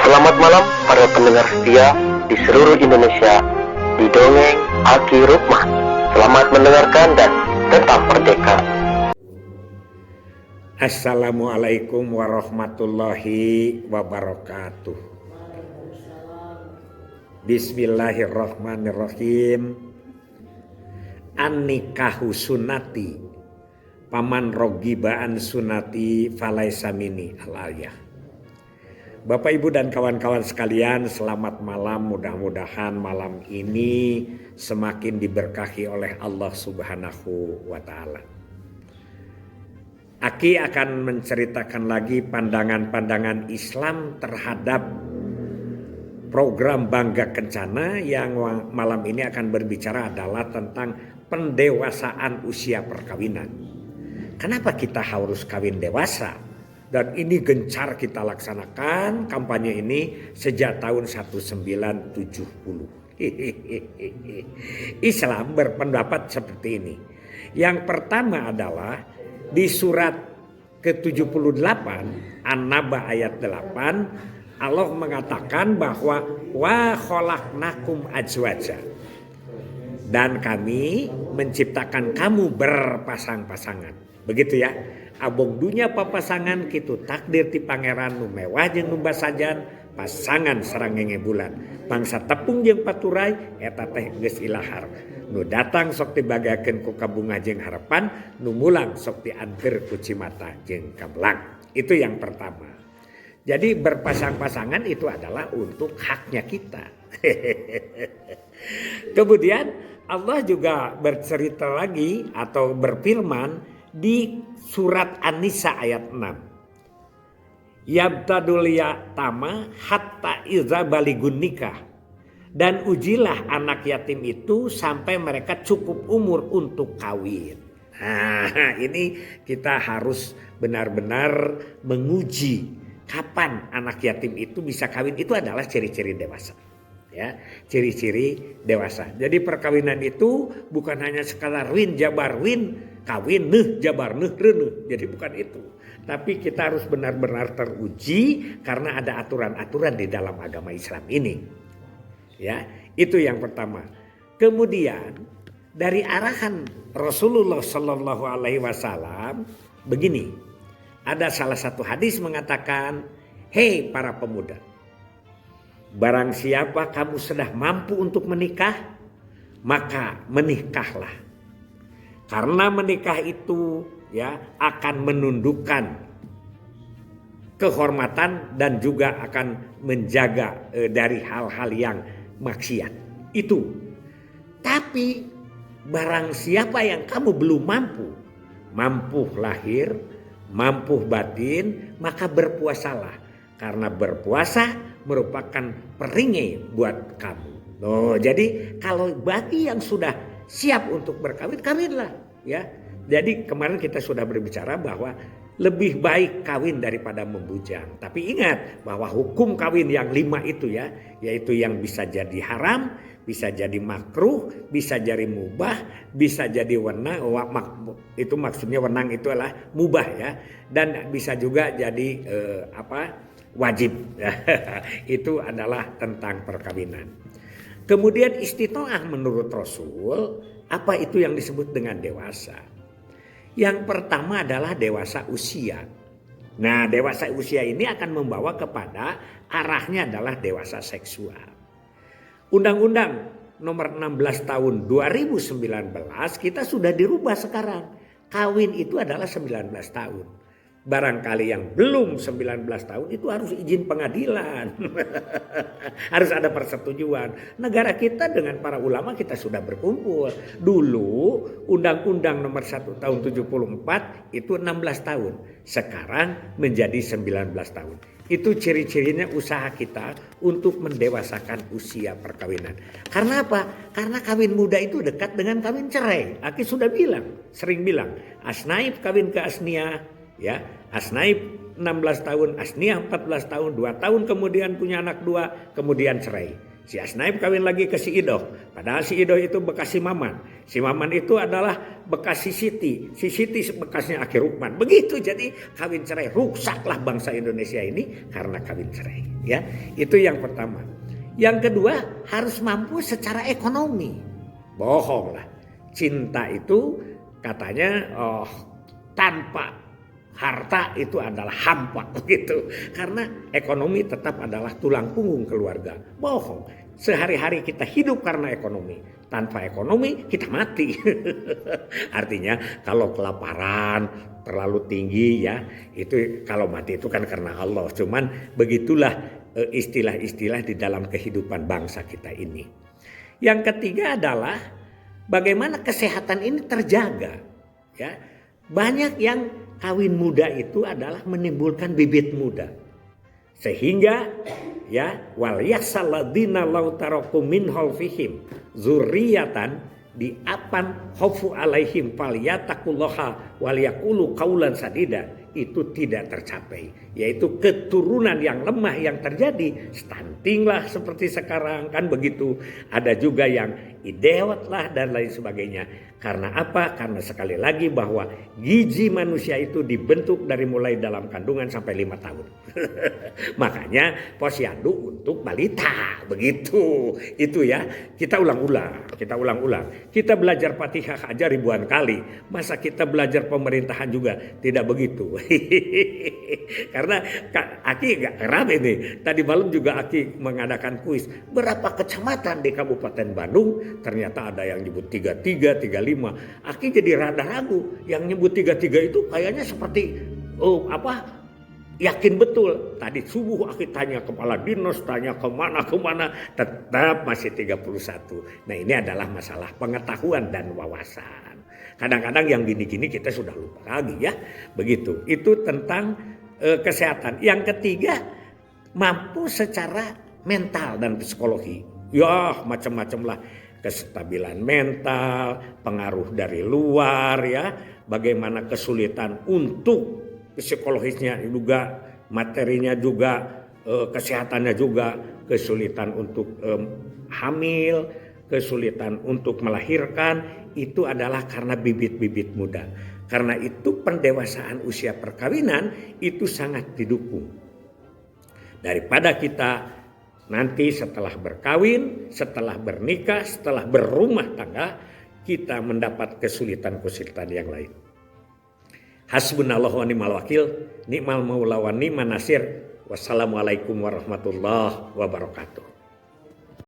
Selamat malam para pendengar setia di seluruh Indonesia di Dongeng Aki Rukman. Selamat mendengarkan dan tetap merdeka. Assalamualaikum warahmatullahi wabarakatuh. Bismillahirrahmanirrahim. An-nikahu sunnati paman rogibaan sunati falaisa minni al-ayah. Bapak Ibu dan kawan-kawan sekalian, selamat malam. Mudah-mudahan malam ini semakin diberkahi oleh Allah Subhanahu wa Ta'ala. Aki akan menceritakan lagi pandangan-pandangan Islam terhadap program Bangga Kencana yang malam ini akan berbicara adalah tentang pendewasaan usia perkawinan. Kenapa kita harus kawin dewasa? Dan ini gencar kita laksanakan kampanye ini sejak tahun 1970. Islam berpendapat seperti ini. Yang pertama adalah di surat ke-78 An-Naba ayat 8 Allah mengatakan bahwa wa khalaqnakum azwaja, dan kami menciptakan kamu berpasang-pasangan. Begitu ya. Abong dunya papasangan kitu takdir ti pangeran nu mewah jeung nu basajan pasangan sarangenge bulan. Bangsa tepung jeung paturai eta teh geus ilahar. Nu datang sok dibagakeun ku kabunga jeung harapan, nu mulang sok dianteur ku cimata jeung kabelang. Itu yang pertama. Jadi berpasang-pasangan itu adalah untuk haknya kita. Kemudian Allah juga bercerita lagi atau berfirman di surat An-Nisa ayat 6. Yabtadul yatama hatta iza baligun nikah. Dan ujilah anak yatim itu sampai mereka cukup umur untuk kawin. Nah, ini kita harus benar-benar menguji kapan anak yatim itu bisa kawin. Itu adalah ciri-ciri dewasa. Ya, ciri-ciri dewasa. Jadi perkawinan itu bukan hanya sekadar win jabar win, kawin neuh jabar neuh reuneuh. Jadi bukan itu. Tapi kita harus benar-benar teruji karena ada aturan-aturan di dalam agama Islam ini. Ya, itu yang pertama. Kemudian dari arahan Rasulullah Shallallahu Alaihi Wasallam begini. Ada salah satu hadis mengatakan, hei para pemuda, barang siapa kamu sudah mampu untuk menikah, maka menikahlah. Karena menikah itu ya akan menundukkan kehormatan dan juga akan menjaga dari hal-hal yang maksiat. Itu. Tapi barang siapa yang kamu belum mampu lahir, mampu batin, maka berpuasalah. Karena berpuasa merupakan peringai buat kamu. Oh, jadi kalau bagi yang sudah siap untuk berkawin, kawinlah ya. Jadi kemarin kita sudah berbicara bahwa lebih baik kawin daripada membujang. Tapi ingat bahwa hukum kawin yang 5 itu ya, yaitu yang bisa jadi haram, bisa jadi makruh, bisa jadi mubah, bisa jadi wenang. Itu maksudnya wenang itu adalah mubah ya, dan bisa juga jadi wajib. Itu adalah tentang perkawinan. Kemudian istitoah menurut Rasul, apa itu yang disebut dengan dewasa? Yang pertama adalah dewasa usia. Nah, dewasa usia ini akan membawa kepada arahnya adalah dewasa seksual. Undang-Undang nomor 16 tahun 2019 kita sudah dirubah sekarang. Kawin itu adalah 19 tahun. Barangkali yang belum 19 tahun itu harus izin pengadilan. Harus ada persetujuan. Negara kita dengan para ulama kita sudah berkumpul. Dulu Undang-Undang nomor 1 tahun 74 itu 16 tahun. Sekarang menjadi 19 tahun. Itu ciri-cirinya usaha kita untuk mendewasakan usia perkawinan. Karena apa? Karena kawin muda itu dekat dengan kawin cerai. Aki sudah sering bilang, asnaib kawin ke asnia. Ya, asnaib 16 tahun, asniah 14 tahun, 2 tahun kemudian punya anak 2, kemudian cerai. Si Asnaib kawin lagi ke si Idoh. Padahal si Idoh itu bekas si Maman. Si Maman itu adalah bekas si Siti. Si Siti bekasnya Aki Rukman. Begitu, jadi kawin cerai. Rusaklah bangsa Indonesia ini karena kawin cerai. Ya, itu yang pertama. Yang kedua, harus mampu secara ekonomi. Bohong lah. Cinta itu katanya tanpa harta itu adalah hampa gitu. Karena ekonomi tetap adalah tulang punggung keluarga. Bohong. Sehari-hari kita hidup karena ekonomi. Tanpa ekonomi kita mati. Artinya kalau kelaparan terlalu tinggi ya, itu kalau mati itu kan karena Allah. Cuman begitulah istilah-istilah di dalam kehidupan bangsa kita ini. Yang ketiga adalah bagaimana kesehatan ini terjaga. Ya, banyak yang kawin muda itu adalah menimbulkan bibit muda. Sehingga ya wal yahsalladina law tarakum min khalfihim dzurriatan diapan khaufu alaihim falyataqullaha wal yaqulu qaulan sadida, itu tidak tercapai, yaitu keturunan yang lemah yang terjadi, stunting lah seperti sekarang kan begitu, ada juga yang idewat lah dan lain sebagainya. Karena apa? Karena sekali lagi bahwa gizi manusia itu dibentuk dari mulai dalam kandungan sampai 5 tahun. Makanya posyandu untuk balita, begitu. Itu ya, kita ulang-ulang. Kita belajar Fatihah aja ribuan kali. Masa kita belajar pemerintahan juga tidak begitu. Karena Aki gak rame nih. Tadi malam juga Aki mengadakan kuis. Berapa kecamatan di Kabupaten Bandung? Ternyata ada yang nyebut 33, 35. Aki jadi rada ragu. Yang nyebut 33 itu kayaknya seperti yakin betul. Tadi subuh Aki tanya kepala dinas, tanya kemana, tetap masih 31. Nah, ini adalah masalah pengetahuan dan wawasan. Kadang-kadang yang gini-gini kita sudah lupa lagi ya. Begitu. Itu tentang kesehatan. Yang ketiga, mampu secara mental dan psikologi. Ya, macam-macam lah. Kestabilan mental, pengaruh dari luar ya. Bagaimana kesulitan untuk psikologisnya juga, materinya juga, kesehatannya juga, kesulitan untuk hamil, kesulitan untuk melahirkan, itu adalah karena bibit-bibit muda. Karena itu pendewasaan usia perkawinan itu sangat didukung. Daripada kita nanti setelah berkawin, setelah bernikah, setelah berumah tangga, kita mendapat kesulitan-kesulitan yang lain. Hasbunallahu wa ni'mal wakil, ni'mal maula wa ni'man nasir. Wassalamualaikum warahmatullahi wabarakatuh.